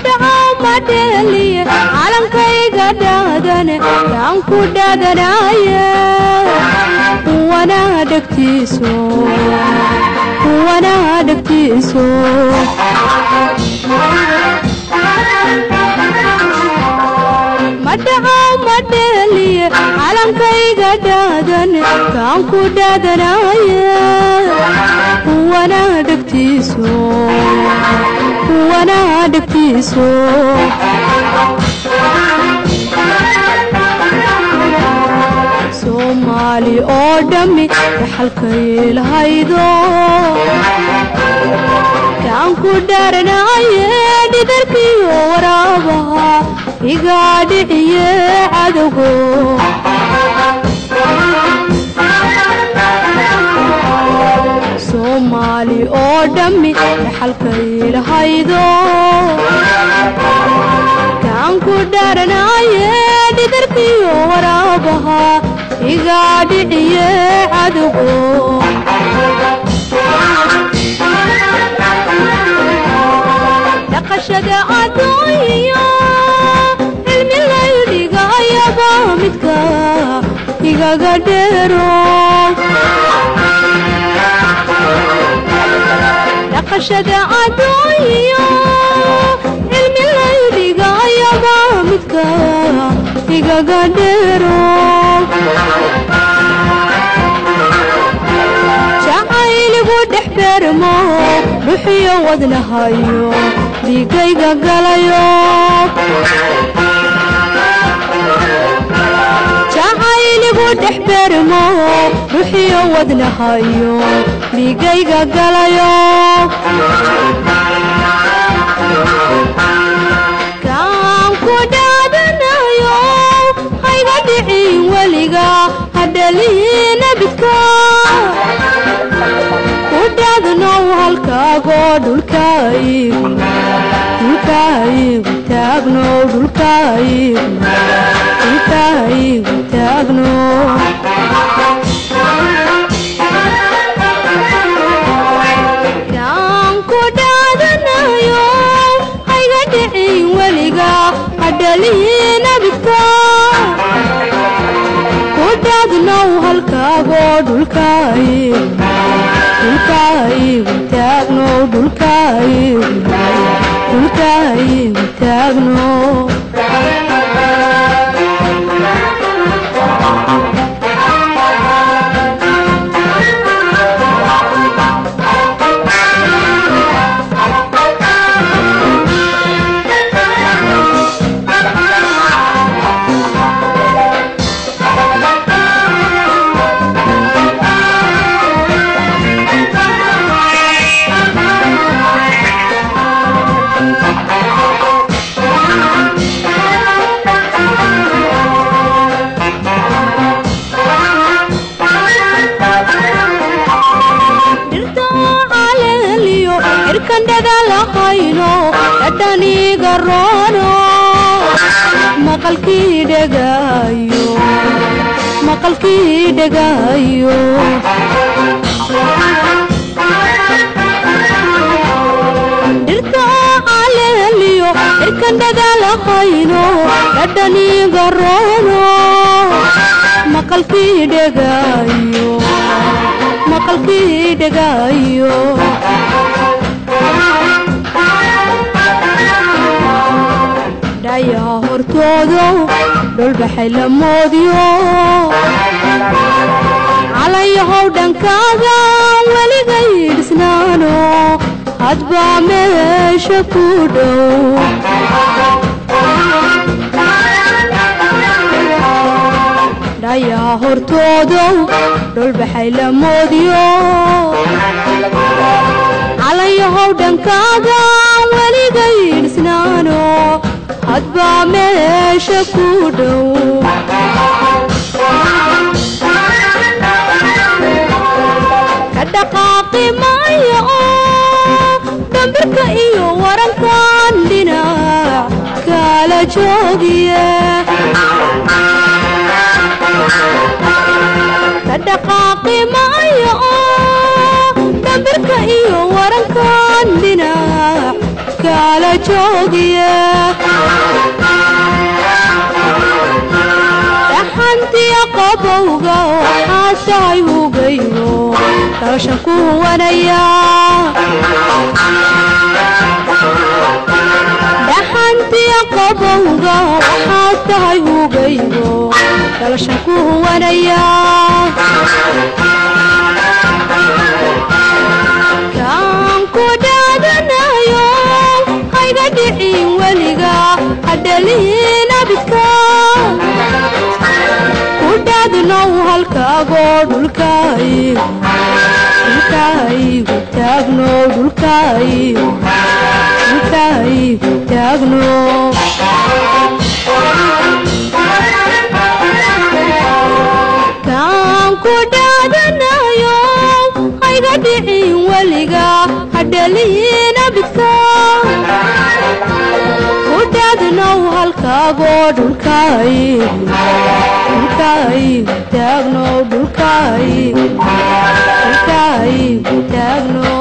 madeli calankayga dhaadane taan ku dhaadanaya wana dhagtiiso madeli calankayga dhaadane taan ku dhaadanaya wana dhagtiiso Somali oo dhami dhaxalkay lahaydo kaan ku dhaaranaye dhidarkiyo waraabaha iga dhiciye cadowgo Somali oo dhami dhaxalkay lahaydo kaan ku dhaaranaye dhidarkiyo waraabaha iga dhiciye cadowgo dhaqashada adooyo cilmi laydhigayaba midka igaga dheero dhaqashada adooyo cilmi laydhigayaba midka igaga dheero jacayligu dhex beermo ruuxiyo wadnahayo dhiigayga galayo jacayligu dhex beermo ruuxiyo wadnahayo dhiigayga galayo kaan ku dhaadanayo hayga dhicin weliga hadhaliina bidka ku dhaadanow halkaago dhulkaygu taagno dhulkaygu taagno kaan ku dhaadanayo hayga dhicin weliga hadhaliina bidka ku dhaadnow halkaago dhulkaygu taagno dhulkaygu taagno maqalkii dhagayo dhirta caleeliyo dhirkan dhagaalahayno dhadhaniga roono maqalkii dhagayo dhaya hortoodo dhulbaxay la moodiyo calayahow dhankaaga weligay dhisnaano hadbaa meesha ku dhow dhaya hortoodo dhulbaxay la moodiyo calayahow dhankaaga weligay dhisnaano hadbaa meesha ku dhow ka dhaqaaqi maayo oo dambirka iyo warankan dhinac kala joogiye ka dhaqaaqi maayo oo dambirka iyo warankan dhinac kala joogiye dhaxantiya qabowga waxaa tahay hugaygo dhalashan ku huwanaya dhaxantiya qabowga waxaa tahay hugaygo dhalashan ku huwanaya kaan ku dhaadanayo hayga dhicin weliga hadhaliin abidka ku dhaadnow halkaagoo dhulkaygu taagno dhulkaygu taagno kaan ku dhaadanayo hayga dhicin weliga hadhaliin abidka ku dhaadnow halkaagoo dhulkaygu taagno dhulkaygu taagno